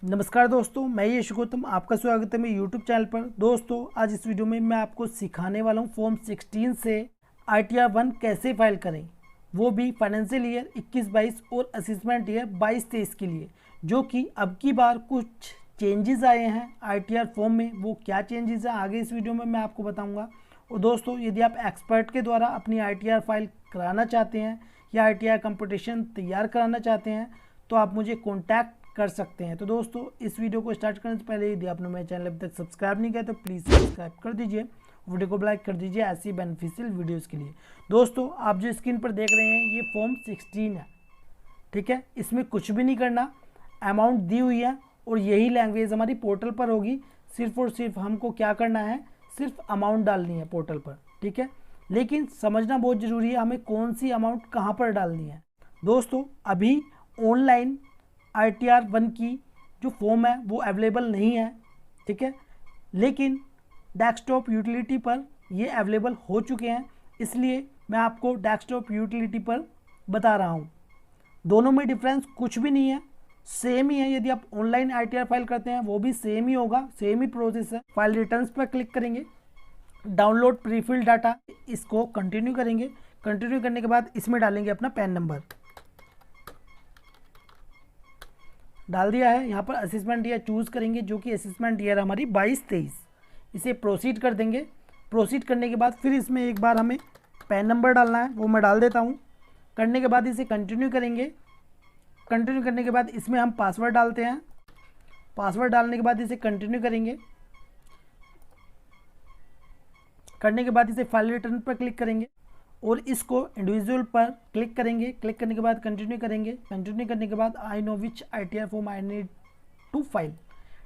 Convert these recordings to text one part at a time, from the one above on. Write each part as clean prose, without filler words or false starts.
नमस्कार दोस्तों, मैं यश गौतम आपका स्वागत है मेरे यूट्यूब चैनल पर। दोस्तों आज इस वीडियो में मैं आपको सिखाने वाला हूँ फॉर्म 16 से ITR 1 कैसे फाइल करें, वो भी फाइनेंशियल ईयर 21-22 और असेसमेंट ईयर 22-23 के लिए, जो कि अब की बार कुछ चेंजेस आए हैं ITR फॉर्म में। वो क्या चेंजेस हैं आगे इस वीडियो में मैं आपको बताऊँगा। और दोस्तों यदि आप एक्सपर्ट के द्वारा अपनी ITR फाइल कराना चाहते हैं या ITR कंपटीशन तैयार कराना चाहते हैं तो आप मुझे कॉन्टैक्ट कर सकते हैं। तो दोस्तों इस वीडियो को स्टार्ट करने से पहले यदि आपने मेरे चैनल अभी तक सब्सक्राइब नहीं किया तो प्लीज़ सब्सक्राइब कर दीजिए, वीडियो को लाइक कर दीजिए ऐसी बेनिफिशियल वीडियोस के लिए। दोस्तों आप जो स्क्रीन पर देख रहे हैं ये फॉर्म 16 है, ठीक है। इसमें कुछ भी नहीं करना, अमाउंट दी हुई है और यही लैंग्वेज हमारी पोर्टल पर होगी। सिर्फ और सिर्फ हमको क्या करना है, सिर्फ अमाउंट डालनी है पोर्टल पर, ठीक है। लेकिन समझना बहुत ज़रूरी है हमें कौन सी अमाउंट कहाँ पर डालनी है। दोस्तों अभी ऑनलाइन ITR 1 की जो फॉर्म है वो अवेलेबल नहीं है, ठीक है, लेकिन डेस्कटॉप यूटिलिटी पर ये अवेलेबल हो चुके हैं, इसलिए मैं आपको डेस्कटॉप यूटिलिटी पर बता रहा हूँ। दोनों में डिफरेंस कुछ भी नहीं है, सेम ही है। यदि आप ऑनलाइन ITR फाइल करते हैं वो भी सेम ही होगा, सेम ही प्रोसेस है। फाइल रिटर्न्स पर क्लिक करेंगे, डाउनलोड प्रीफिल डाटा, इसको कंटिन्यू करेंगे। कंटिन्यू करने के बाद इसमें डालेंगे अपना पैन नंबर, डाल दिया है। यहाँ पर असेसमेंट ईयर चूज़ करेंगे जो कि असेसमेंट ईयर हमारी 22-23, इसे प्रोसीड कर देंगे। प्रोसीड करने के बाद फिर इसमें एक बार हमें पैन नंबर डालना है, वो मैं डाल देता हूँ। करने के बाद इसे कंटिन्यू करेंगे। कंटिन्यू करने के बाद इसमें हम पासवर्ड डालते हैं। पासवर्ड डालने के बाद इसे कंटिन्यू करेंगे। करने के बाद इसे फाइल रिटर्न पर क्लिक करेंगे और इसको इंडिविजुअल पर क्लिक करेंगे। क्लिक करने के बाद कंटिन्यू करेंगे। कंटिन्यू करने के बाद I know which ITR form I need to file,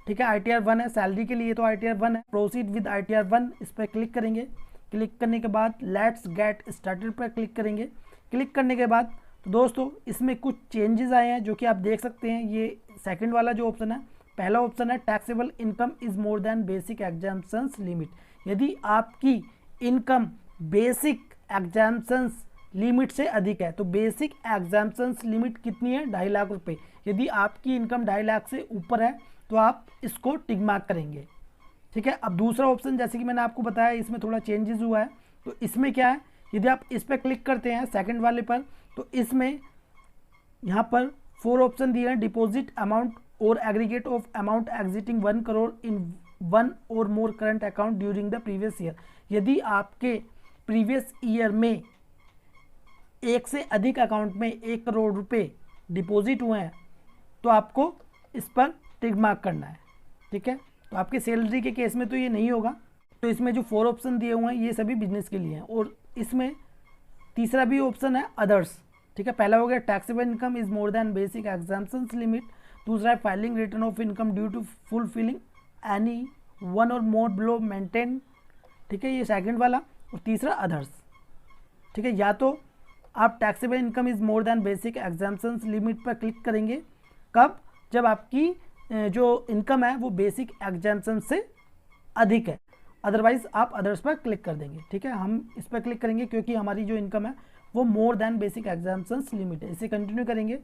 ठीक है। ITR 1 है, सैलरी के लिए तो ITR 1 है। प्रोसीड विद ITR 1 इस पर क्लिक करेंगे। क्लिक करने के बाद लेट्स गेट स्टार्टेड पर क्लिक करेंगे। क्लिक करने के बाद तो दोस्तों इसमें कुछ चेंजेस आए हैं जो कि आप देख सकते हैं। ये सेकेंड वाला जो ऑप्शन है, पहला ऑप्शन है taxable income is more than basic exemptions limit. यदि आपकी इनकम बेसिक एग्जाम्पशंस लिमिट से अधिक है तो बेसिक एग्जाम्पशंस लिमिट कितनी है, 2.5 लाख रुपए। यदि आपकी इनकम 2.5 लाख से ऊपर है तो आप इसको टिक मार्क करेंगे, ठीक है। अब दूसरा ऑप्शन जैसे कि मैंने आपको बताया इसमें थोड़ा चेंजेस हुआ है। तो इसमें क्या है, यदि आप इस पर क्लिक करते हैं सेकंड वाले पर तो इसमें यहाँ पर 4 ऑप्शन दिए हैं, डिपॉजिट अमाउंट और aggregate of amount exceeding 1 crore in 1 और more current account during the previous year. यदि आपके प्रीवियस ईयर में एक से अधिक अकाउंट में 1 करोड़ रुपए डिपॉजिट हुए हैं तो आपको इस पर टिक मार्क करना है, ठीक है। तो आपके सैलरी के केस में तो ये नहीं होगा। तो इसमें जो 4 ऑप्शन दिए हुए हैं ये सभी बिजनेस के लिए हैं। और इसमें तीसरा भी ऑप्शन है अदर्स, ठीक है। पहला हो गया taxable income is more than basic exemptions limit. दूसरा है filing return of income due to fulfilling any 1 और मोर बिलो मेंटेन, ठीक है, ये सेकंड वाला। और तीसरा अदर्स, ठीक है। या तो आप taxable income is more than basic exemptions limit पर क्लिक करेंगे, कब, जब आपकी जो इनकम है वो बेसिक एग्जाम्पशन से अधिक है। अदरवाइज आप अदर्स पर क्लिक कर देंगे, ठीक है। हम इस पर क्लिक करेंगे क्योंकि हमारी जो इनकम है वो मोर देन बेसिक एग्जाम्पशंस लिमिट है। इसे कंटिन्यू करेंगे।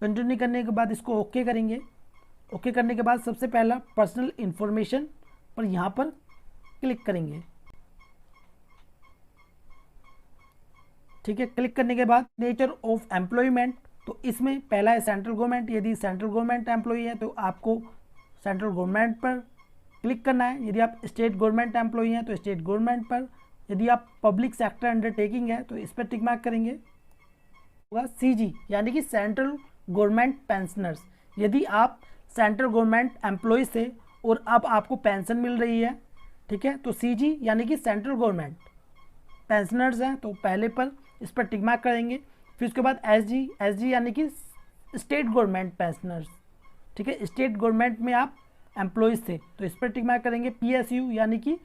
कंटिन्यू करने के बाद इसको ओके करेंगे। ओके करने के बाद सबसे पहला पर्सनल इंफॉर्मेशन पर यहाँ पर क्लिक करेंगे, ठीक है। क्लिक करने के बाद नेचर ऑफ एम्प्लॉयमेंट, तो इसमें पहला है सेंट्रल गवर्नमेंट। यदि सेंट्रल गवर्नमेंट एम्प्लॉई है तो आपको सेंट्रल गवर्नमेंट पर क्लिक करना है। यदि आप स्टेट गवर्नमेंट एम्प्लॉई हैं तो स्टेट गवर्नमेंट पर। यदि आप पब्लिक सेक्टर अंडरटेकिंग है तो इस पर टिक मार्क करेंगे। होगा CG यानी कि सेंट्रल गवर्नमेंट पेंशनर्स। यदि आप सेंट्रल गवर्नमेंट एम्प्लॉय से और अब आपको पेंशन मिल रही है, ठीक है, तो CG यानी कि सेंट्रल गवर्नमेंट पेंशनर्स हैं तो पहले पर इस पर टिक मार्क करेंगे। फिर उसके बाद SG यानी कि स्टेट गवर्नमेंट पेंशनर्स, ठीक है, स्टेट गवर्नमेंट में आप एम्प्लॉयज़ थे तो इस पर टिक मार्क करेंगे। PSU यानी कि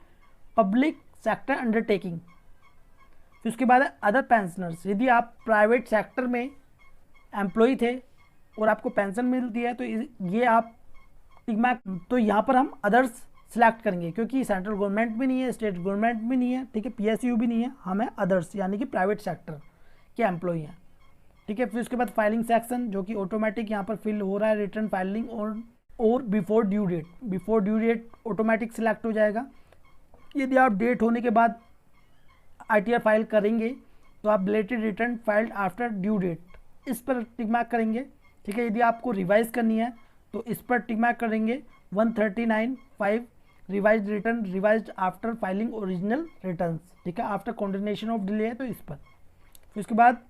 पब्लिक सेक्टर अंडरटेकिंग। फिर उसके बाद है अदर पेंशनर्स। यदि आप प्राइवेट सेक्टर में एम्प्लॉय थे और आपको पेंशन मिलती है तो ये आप टिक मार्क, तो यहाँ पर हम अदर्स सिलेक्ट करेंगे क्योंकि सेंट्रल गवर्नमेंट भी नहीं है, स्टेट गवर्नमेंट भी नहीं है, ठीक है, PSU भी नहीं है, हम है अदर्स यानी कि प्राइवेट सेक्टर के एम्प्लॉई हैं, ठीक है। फिर उसके बाद फाइलिंग सेक्शन जो कि ऑटोमेटिक यहाँ पर फिल हो रहा है, रिटर्न फाइलिंग और before due date. Before due date automatic select हो जाएगा। यदि आप डेट होने के बाद ITR फाइल करेंगे तो आप belated return filed after due date, इस पर टिक मार्क करेंगे। ठीक है। यदि आपको रिवाइज करनी है तो इस पर टिक मार्क करेंगे 139(5) revise return revise after filing original returns. ठीक है। आफ्टर कॉन्डिनेशन ऑफ डिले है तो इस पर। फिर उसके बाद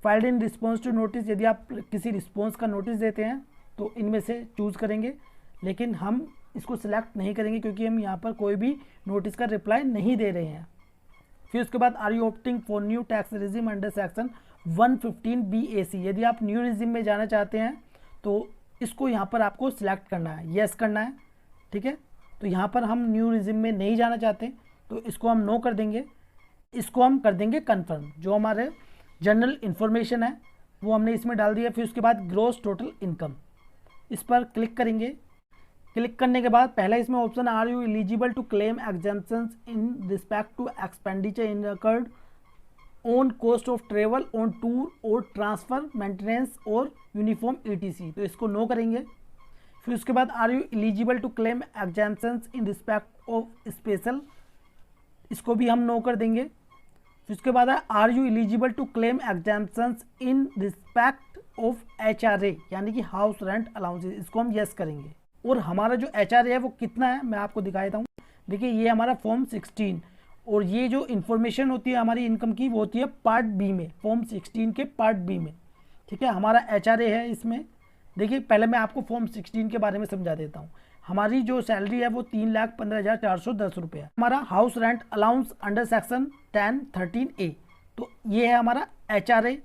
filed in response to notice, यदि आप किसी रिस्पॉन्स का नोटिस देते हैं तो इनमें से चूज़ करेंगे, लेकिन हम इसको सिलेक्ट नहीं करेंगे क्योंकि हम यहाँ पर कोई भी नोटिस का रिप्लाई नहीं दे रहे हैं। फिर उसके बाद are you opting for new tax regime under section 115 BAC, यदि आप न्यू रिजिम में जाना चाहते हैं तो इसको यहाँ पर आपको सिलेक्ट करना है, येस करना है। ठीक है। तो यहाँ पर हम न्यू रिजिम में नहीं जाना चाहते तो इसको हम नो कर देंगे, इसको हम कर देंगे कन्फर्म। जो हमारे जनरल इन्फॉर्मेशन है वो हमने इसमें डाल दिया। फिर उसके बाद ग्रॉस टोटल इनकम, इस पर क्लिक करेंगे। क्लिक करने के बाद पहला इसमें option are you eligible to claim exemptions in respect to expenditure incurred on cost of travel on tour और ट्रांसफ़र मेंटेनेंस और यूनिफॉर्म ETC, तो इसको नो करेंगे। फिर उसके बाद are you eligible to claim exemptions in respect of special, इसको भी हम नो कर देंगे। फिर उसके बाद are you eligible to claim exemptions in respect of HRA यानी कि हाउस रेंट अलाउंसेस, इसको हम येस करेंगे। और हमारा जो HRA है वो कितना है मैं आपको दिखा देता हूँ। देखिए ये हमारा फॉर्म 16 और ये जो इन्फॉर्मेशन होती है हमारी इनकम की वो होती है पार्ट B में, फॉर्म 16 के पार्ट B में। ठीक है। हमारा HRA है इसमें। देखिए पहले मैं आपको फॉर्म 16 के बारे में समझा देता हूँ। हमारी जो सैलरी है वो 3,15,410 रुपये है। हमारा house rent allowance under section 10(13)A, तो ये है हमारा HRA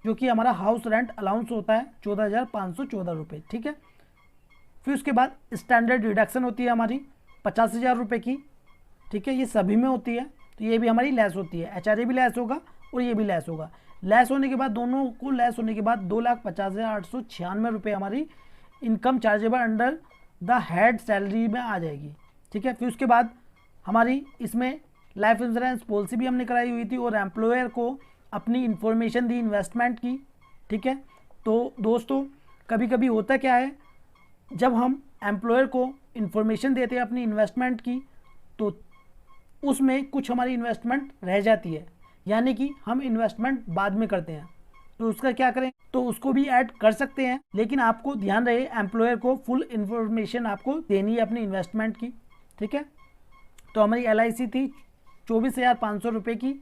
जो कि हमारा हाउस रेंट अलाउंस होता है 14,514 रुपये। ठीक है। फिर उसके बाद स्टैंडर्ड डिडक्शन होती है हमारी 50,000 रुपये की। ठीक है। ये सभी में होती है तो ये भी हमारी लेस होती है, HRA भी लेस होगा और ये भी लेस होगा। लेस होने के बाद दोनों को लेस होने के बाद 2,50,896 रुपये हमारी income chargeable under the head salary में आ जाएगी। ठीक है। फिर उसके बाद हमारी इसमें लाइफ इंश्योरेंस पॉलिसी भी हमने कराई हुई थी और एम्प्लॉयर को अपनी इंफॉर्मेशन दी इन्वेस्टमेंट की। ठीक है। तो दोस्तों कभी कभी होता क्या है, जब हम एम्प्लॉयर को इन्फॉर्मेशन देते हैं अपनी इन्वेस्टमेंट की तो उसमें कुछ हमारी इन्वेस्टमेंट रह जाती है, यानी कि हम इन्वेस्टमेंट बाद में करते हैं तो उसका क्या करें, तो उसको भी ऐड कर सकते हैं। लेकिन आपको ध्यान रहे एम्प्लॉयर को फुल इन्फॉर्मेशन आपको देनी है अपनी इन्वेस्टमेंट की। ठीक है। तो हमारी LIC थी 24,500 रुपये की।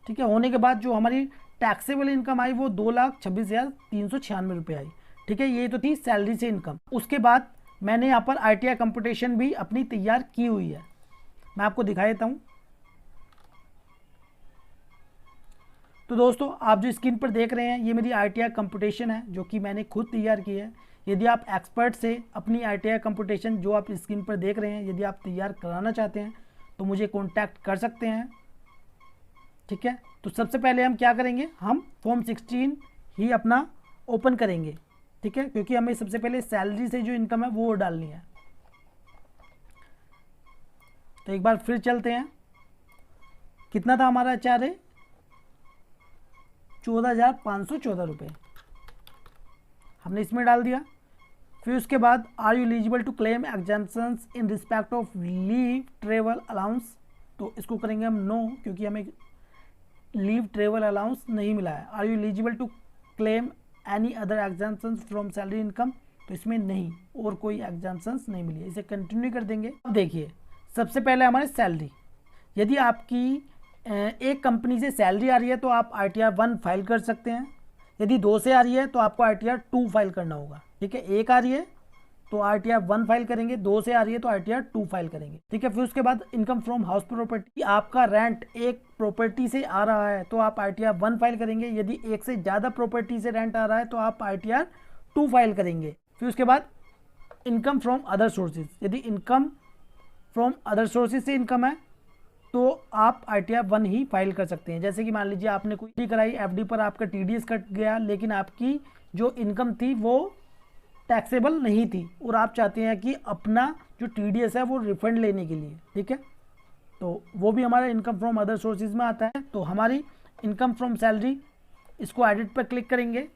ठीक है। होने के बाद जो हमारी टैक्सेबल इनकम आई वो 2,26,396 रुपये आई। ठीक है। ये तो थी सैलरी से इनकम। उसके बाद मैंने यहाँ पर ITR कंप्यूटेशन भी अपनी तैयार की हुई है, मैं आपको दिखा देता हूँ। तो दोस्तों आप जो स्क्रीन पर देख रहे हैं ये मेरी ITR कंप्यूटेशन है जो कि मैंने खुद तैयार की है। यदि आप एक्सपर्ट से अपनी ITR कंप्यूटेशन जो आप स्क्रीन पर देख रहे हैं यदि आप तैयार कराना चाहते हैं तो मुझे कॉन्टैक्ट कर सकते हैं। ठीक है। तो सबसे पहले हम क्या करेंगे, हम फॉर्म 16 ही अपना ओपन करेंगे। ठीक है। क्योंकि हमें सबसे पहले सैलरी से जो इनकम है वो डालनी है। तो एक बार फिर चलते हैं, कितना था हमारा HRA 14,514 रुपये हमने इसमें डाल दिया। फिर उसके बाद are you eligible to claim exemptions in respect of leave travel allowance, तो इसको करेंगे हम नो क्योंकि हमें लीव ट्रेवल अलाउंस नहीं मिला है। Are you eligible to claim any other exemptions from salary income, तो इसमें नहीं, और कोई एग्जाम्पशंस नहीं मिली है, इसे कंटिन्यू कर देंगे। अब देखिए सबसे पहले हमारी सैलरी, यदि आपकी एक कंपनी से सैलरी आ रही है तो आप ITR 1 फाइल कर सकते हैं। यदि 2 से आ रही है तो आपको ITR 2 फाइल करना होगा। ठीक है। एक आ रही है तो ITR 1 फाइल करेंगे, 2 से आ रही है तो ITR 2 फाइल करेंगे। ठीक है। फिर उसके बाद इनकम फ्रॉम हाउस प्रॉपर्टी, आपका रेंट एक प्रॉपर्टी से आ रहा है तो आप ITR 1 फाइल करेंगे। यदि एक से ज़्यादा प्रॉपर्टी से रेंट आ रहा है तो आप ITR 2 फाइल करेंगे। फिर उसके बाद इनकम फ्रॉम अदर सोर्सेज, यदि इनकम फ्रॉम अदर सोर्सेज से इनकम है तो आप ITR 1 ही फाइल कर सकते हैं। जैसे कि मान लीजिए आपने कोई FD कराई, FD पर आपका TDS कट गया लेकिन आपकी जो इनकम थी वो टैक्सेबल नहीं थी और आप चाहते हैं कि अपना जो TDS है वो रिफंड लेने के लिए। ठीक है। तो वो भी हमारा इनकम फ्रॉम अदर सोर्सेज में आता है। तो हमारी इनकम फ्रॉम सैलरी इसको एडिट पर क्लिक करेंगे।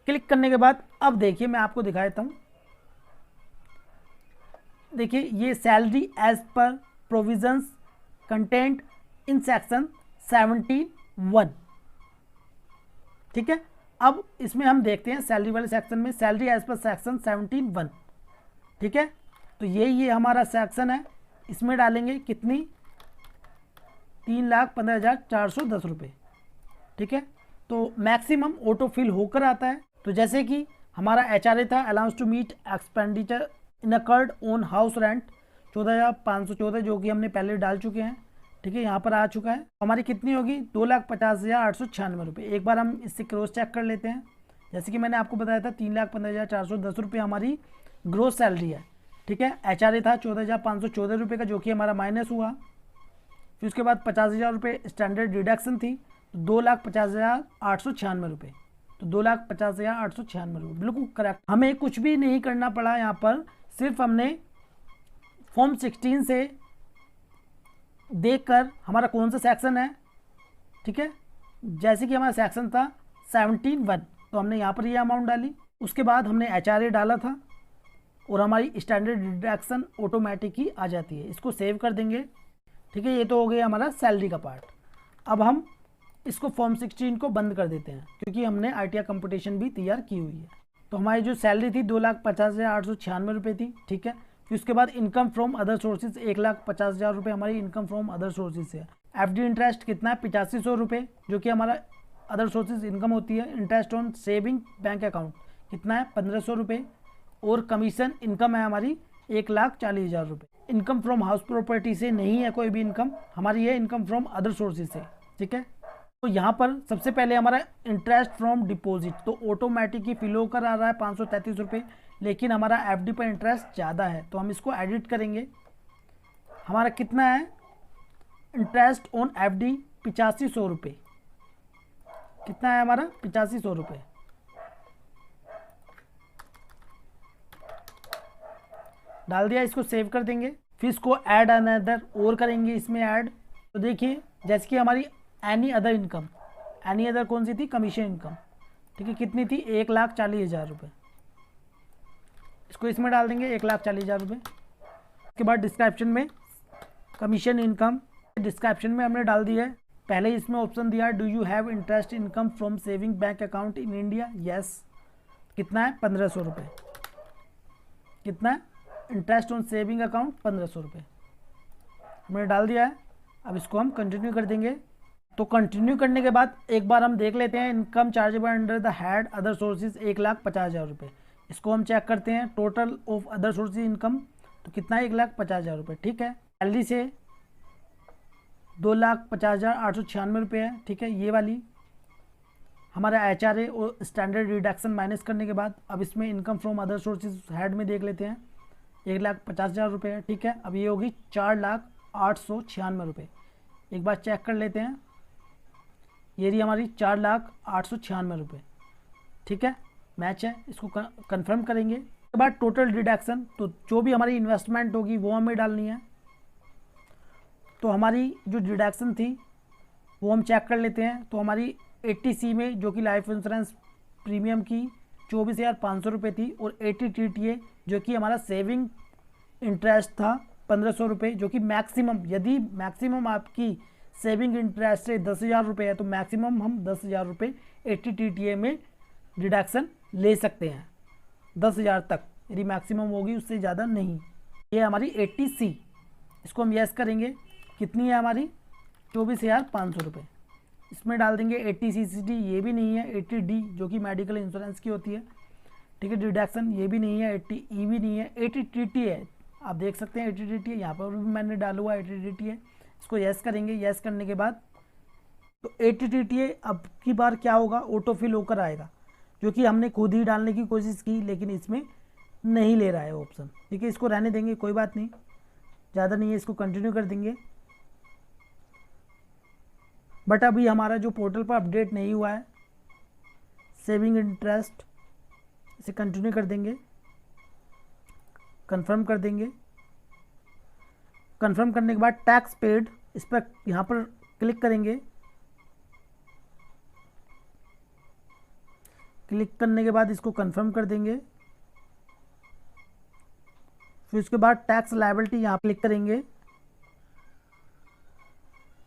क्लिक करने के बाद अब देखिए मैं आपको दिखा देता हूँ। देखिए ये salary as per provisions content in section 71, ठीक है। अब इसमें हम देखते हैं सैलरी वाले सेक्शन में, सैलरी एज पर सेक्शन 71, ठीक है। तो ये हमारा सेक्शन है, इसमें डालेंगे कितनी 3,15,410 रुपये, ठीक है। तो मैक्सिमम ऑटो फिल होकर आता है। तो जैसे कि हमारा HRA था allowance to meet expenditure incurred on house rent 14,514, जो कि हमने पहले डाल चुके हैं, ठीक है। यहाँ पर आ चुका है। हमारी कितनी होगी 2,50,896 रुपये। एक बार हम इससे क्रॉस चेक कर लेते हैं। जैसे कि मैंने आपको बताया था 3,15,410 रुपये हमारी ग्रोस सैलरी है, ठीक है। HRA था 14,514 रुपये का, जो कि हमारा माइनस हुआ। फिर उसके बाद 50,000 रुपये स्टैंडर्ड डिडक्शन थी, तो 2,50,896 रुपये। तो 2,50,896 रुपये बिल्कुल करेक्ट। हमें कुछ भी नहीं करना पड़ा यहाँ पर, सिर्फ हमने फॉर्म 16 से देखकर हमारा कौन सा सेक्शन है, ठीक है। जैसे कि हमारा सेक्शन था 71, तो हमने यहाँ पर ये अमाउंट डाली। उसके बाद हमने HRA डाला था और हमारी स्टैंडर्ड डिडक्शन ऑटोमेटिक ही आ जाती है। इसको सेव कर देंगे, ठीक है। ये तो हो गया हमारा सैलरी का पार्ट। अब हम इसको फॉर्म 16 को बंद कर देते हैं, क्योंकि हमने ITR कंपटीशन भी तैयार की हुई है। तो हमारी जो सैलरी थी 2,50,896 रुपये थी, ठीक है। फिर उसके बाद इनकम फ्रॉम अदर सोर्सेज 1,50,000 रुपये हमारी इनकम फ्रॉम अदर सोर्सेज से। FD इंटरेस्ट कितना है 8500 रुपये, जो कि हमारा अदर सोर्सेज इनकम होती है। Interest on saving bank account कितना है 1,500 रुपये। और कमीशन इनकम है हमारी 1,40,000 रुपये। इनकम फ्रॉम हाउस प्रॉपर्टी से नहीं है कोई भी इनकम, हमारी ये इनकम फ्रॉम अदर सोर्सेज से, ठीक है। तो यहाँ पर सबसे पहले हमारा इंटरेस्ट फ्रॉम डिपॉजिट, तो ऑटोमेटिक ही फिल होकर आ रहा है 533 रुपये, लेकिन हमारा FD पर इंटरेस्ट ज़्यादा है, तो हम इसको एडिट करेंगे। हमारा कितना है इंटरेस्ट ऑन FD 8500 रुपये। कितना है हमारा 8500 रुपये। डाल दिया, इसको सेव कर देंगे। फिर इसको ऐड अनदर और करेंगे इसमें ऐड। तो देखिए जैसे कि हमारी any other income, any other कौन सी थी कमीशन इनकम, ठीक है। कितनी थी 1,40,000 रुपये। इसको इसमें डाल देंगे 1,40,000 रुपये। उसके बाद डिस्क्रिप्शन में कमीशन इनकम, डिस्क्रिप्शन में हमने डाल दिया है। पहले इसमें ऑप्शन दिया है do you have interest income from saving bank account in India, yes. कितना है 1,500 रुपये। कितना है इंटरेस्ट ऑन सेविंग अकाउंट 1,500 रुपये हमने डाल दिया है। अब इसको हम कंटिन्यू कर देंगे। तो कंटिन्यू करने के बाद एक बार हम देख लेते हैं income chargeable under the head other sources 1,50,000 रुपये। इसको हम चेक करते हैं total of other sources income, तो कितना है 1,50,000 रुपये, ठीक है। सैलरी से 2,50,896 रुपये है, ठीक है। ये वाली हमारा HRA और स्टैंडर्ड डिडक्शन माइनस करने के बाद अब इसमें income from other sources head में देख लेते हैं 1,50,000 रुपये है, ठीक है। अब ये होगी 4,08,96 रुपये। एक बार चेक कर लेते हैं, ये रही हमारी 4,08,96 रुपये, ठीक है। मैच है, इसको कंफर्म करेंगे। उसके बाद टोटल डिडक्शन, तो जो भी हमारी इन्वेस्टमेंट होगी वो हमें डालनी है। तो हमारी जो डिडक्शन थी वो हम चेक कर लेते हैं। तो हमारी 80C में जो कि लाइफ इंश्योरेंस प्रीमियम की 24,500 रुपये थी, और 80 TTA जो कि हमारा सेविंग इंटरेस्ट था 1,500 रुपये, जो कि मैक्सिमम, यदि मैक्सिमम आपकी सेविंग इंटरेस्ट से 10,000 रुपये है तो मैक्सिमम हम 10,000 रुपये 80 TTA में डिडक्शन ले सकते हैं, 10,000 तक यदि मैक्सिमम होगी, उससे ज़्यादा नहीं। ये हमारी 80C, इसको हम यस करेंगे। कितनी है हमारी 24,500 रुपये। इसमें डाल देंगे 80CCD, ये भी नहीं है। 80D जो कि मेडिकल इंश्योरेंस की होती है, ठीक है। डिडक्शन ये भी नहीं है। 80E भी नहीं है। 80 TTA है, आप देख सकते हैं 80 TTA यहाँ पर भी मैंने डाला हुआ 80 TTA। इसको यस करेंगे। यस करने के बाद तो 80 TTA अब की बार क्या होगा ऑटो फिल होकर आएगा, जो कि हमने खुद ही डालने की कोशिश की लेकिन इसमें नहीं ले रहा है ऑप्शन, ठीक है। इसको रहने देंगे, कोई बात नहीं, ज़्यादा नहीं है। इसको कंटिन्यू कर देंगे। बट अभी हमारा जो पोर्टल पर अपडेट नहीं हुआ है सेविंग इंटरेस्ट, इसे कंटिन्यू कर देंगे, कंफर्म कर देंगे। कंफर्म करने के बाद टैक्स पेड, इस पर यहाँ पर क्लिक करेंगे। क्लिक करने के बाद इसको कंफर्म कर देंगे। फिर उसके बाद टैक्स लायबिलिटी यहाँ क्लिक करेंगे।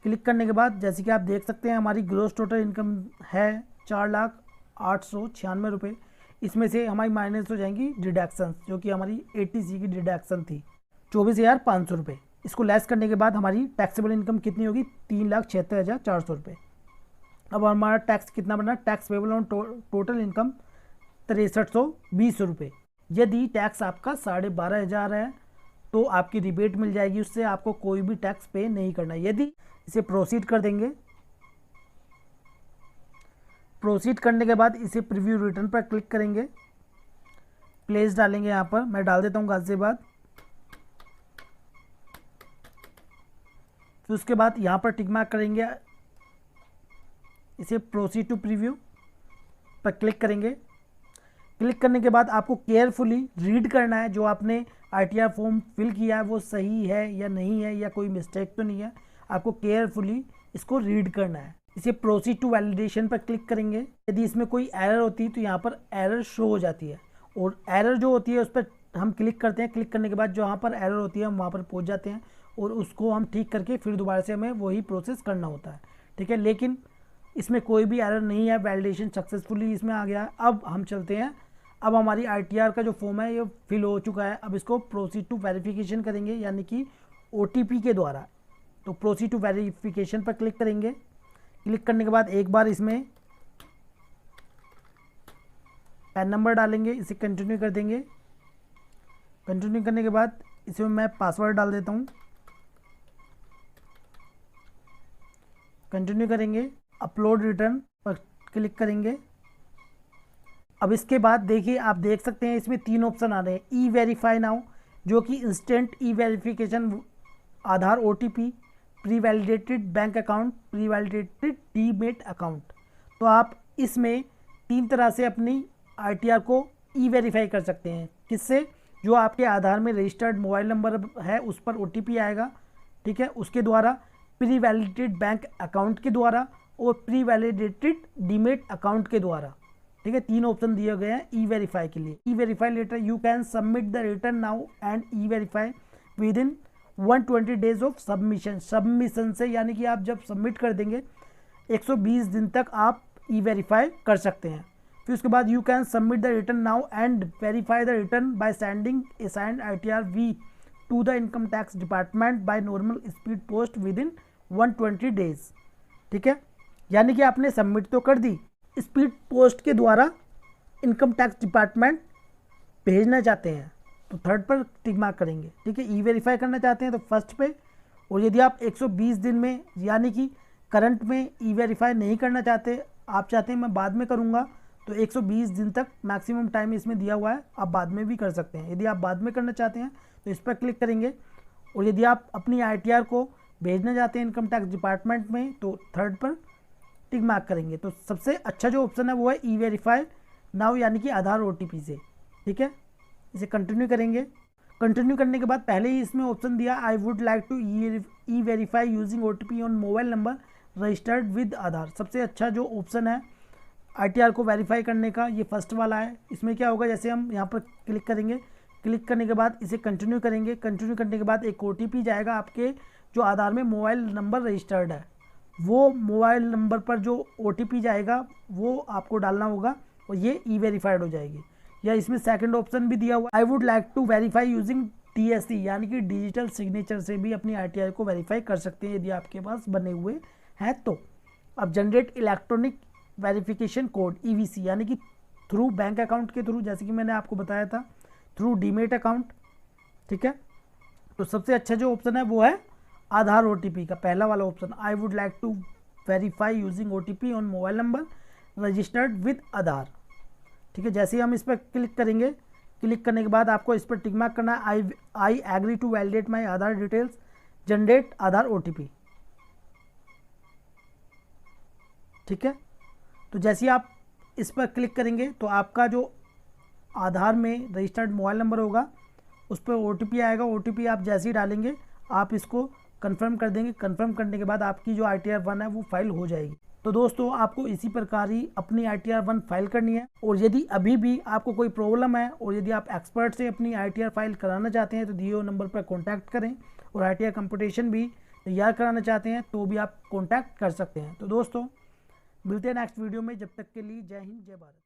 क्लिक करने के बाद जैसे कि आप देख सकते हैं हमारी ग्रोस टोटल इनकम है 4,0896 रुपये। इसमें से हमारी माइनस हो जाएंगी डिडक्शन, जो कि हमारी 80C की डिडक्शन थी 24,500 रुपये। इसको लेस करने के बाद हमारी टैक्सेबल इनकम कितनी होगी 3,76,400 रुपये। अब हमारा टैक्स कितना बना, tax payable on total income 6320 रुपये। यदि टैक्स आपका 12,500 है तो आपकी रिबेट मिल जाएगी, उससे आपको कोई भी टैक्स पे नहीं करना। यदि इसे प्रोसीड कर देंगे, प्रोसीड करने के बाद इसे प्रीव्यू रिटर्न पर क्लिक करेंगे, प्लेस डालेंगे यहाँ पर, मैं डाल देता हूँ गाजियाबाद। फिर उसके बाद यहाँ पर टिक मार्क करेंगे, इसे प्रोसीड टू प्रीव्यू पर क्लिक करेंगे। क्लिक करने के बाद आपको केयरफुली रीड करना है, जो आपने आईटीआर फॉर्म फिल किया है वो सही है या नहीं है, या कोई मिस्टेक तो नहीं है। आपको केयरफुली इसको रीड करना है। इसे प्रोसीड टू वैलिडेशन पर क्लिक करेंगे। यदि इसमें कोई एरर होती है तो यहाँ पर एरर शो हो जाती है, और एरर जो होती है उस पर हम क्लिक करते हैं। क्लिक करने के बाद जहाँ पर एरर होती है हम वहाँ पर पहुँच जाते हैं, और उसको हम ठीक करके फिर दोबारा से हमें वही प्रोसेस करना होता है, ठीक है। लेकिन इसमें कोई भी एरर नहीं है, वैलिडेशन सक्सेसफुली इसमें आ गया है। अब हम चलते हैं, अब हमारी आईटीआर का जो फॉर्म है ये फिल हो चुका है। अब इसको प्रोसीड टू वेरिफिकेशन करेंगे, यानी कि ओटीपी के द्वारा। तो प्रोसीड टू वेरिफिकेशन पर क्लिक करेंगे। क्लिक करने के बाद एक बार इसमें पैन नंबर डालेंगे, इसे कंटिन्यू कर देंगे। कंटिन्यू करने के बाद इसमें मैं पासवर्ड डाल देता हूँ, कंटिन्यू करेंगे। अपलोड रिटर्न पर क्लिक करेंगे। अब इसके बाद देखिए, आप देख सकते हैं इसमें 3 ऑप्शन आ रहे हैं। ई वेरीफाई नाउ, जो कि instant e verification, Aadhaar OTP, pre validated bank account, pre validated demat account. तो आप इसमें 3 तरह से अपनी आईटीआर को ई वेरीफाई कर सकते हैं। किससे? जो आपके आधार में रजिस्टर्ड मोबाइल नंबर है उस पर ओटीपी आएगा, ठीक है, उसके द्वारा, प्री वैलिडेटेड बैंक अकाउंट के द्वारा, और प्री वैलिडेटेड डीमेट अकाउंट के द्वारा, ठीक है। 3 ऑप्शन दिए गए हैं ई वेरीफाई के लिए। E verify later you can submit the return now and e verify within 120 days of submission. Submission से यानी कि आप जब सबमिट कर देंगे 120 दिन तक आप ई वेरीफाई कर सकते हैं। फिर उसके बाद you can submit the return now and verify the return by sending a signed ITR V to the income tax department by normal speed post within 120 days, ठीक है। यानी कि आपने सबमिट तो कर दी, स्पीड पोस्ट के द्वारा income tax department भेजना चाहते हैं तो थर्ड पर टिक मार्क करेंगे, ठीक है। ई वेरीफाई करना चाहते हैं तो फर्स्ट पे, और यदि आप 120 दिन में यानी कि करंट में ई वेरीफाई नहीं करना चाहते, आप चाहते हैं मैं बाद में करूंगा, तो 120 दिन तक मैक्सिमम टाइम इसमें दिया हुआ है, आप बाद में भी कर सकते हैं। यदि आप बाद में करना चाहते हैं तो इस पर क्लिक करेंगे, और यदि आप अपनी आईटीआर को भेजना चाहते हैं इनकम टैक्स डिपार्टमेंट में तो थर्ड पर टिक मार्क करेंगे। तो सबसे अच्छा जो ऑप्शन है वो है ई वेरीफाई नाउ, यानी कि आधार ओटीपी से, ठीक है। इसे कंटिन्यू करेंगे। कंटिन्यू करने के बाद पहले ही इसमें ऑप्शन दिया I would like to e verify using OTP on mobile number registered with Aadhaar. सबसे अच्छा जो ऑप्शन है आईटीआर को वेरीफाई करने का ये फर्स्ट वाला है। इसमें क्या होगा, जैसे हम यहाँ पर क्लिक करेंगे, क्लिक करने के बाद इसे कंटिन्यू करेंगे। कंटिन्यू करने के बाद एक ओटीपी जाएगा, आपके जो आधार में मोबाइल नंबर रजिस्टर्ड है वो मोबाइल नंबर पर जो ओटीपी जाएगा वो आपको डालना होगा, और ये ई वेरीफाइड हो जाएगी। या इसमें सेकंड ऑप्शन भी दिया हुआ I would like to verify using TSC, यानी कि डिजिटल सिग्नेचर से भी अपनी आईटीआर को वेरीफाई कर सकते हैं यदि आपके पास बने हुए हैं तो। अब generate electronic verification code EVC, यानी कि थ्रू बैंक अकाउंट के थ्रू, जैसे कि मैंने आपको बताया था, थ्रू डीमेट अकाउंट, ठीक है। तो सबसे अच्छा जो ऑप्शन है वो है आधार ओटीपी का पहला वाला option, I would like to verify using OTP on mobile number registered with Aadhaar, ठीक है। जैसे ही हम इस पर क्लिक करेंगे, क्लिक करने के बाद आपको इस पर टिक मार्क करना है, I agree to validate my Aadhaar details, generate Aadhaar OTP, ठीक है। तो जैसे ही आप इस पर क्लिक करेंगे तो आपका जो आधार में रजिस्टर्ड मोबाइल नंबर होगा उस पर ओटीपी आएगा। ओटीपी आप जैसे ही डालेंगे आप इसको कंफर्म कर देंगे। कंफर्म करने के बाद आपकी जो ITR 1 है वो फाइल हो जाएगी। तो दोस्तों आपको इसी प्रकार ही अपनी ITR 1 फाइल करनी है। और यदि अभी भी आपको कोई प्रॉब्लम है और यदि आप एक्सपर्ट से अपनी ITR फाइल कराना चाहते हैं तो दिए हुए नंबर पर कॉन्टैक्ट करें, और ITR कंपटीशन भी तैयार कराना चाहते हैं तो भी आप कॉन्टैक्ट कर सकते हैं। तो दोस्तों मिलते हैं नेक्स्ट वीडियो में, जब तक के लिए जय हिंद जय भारत।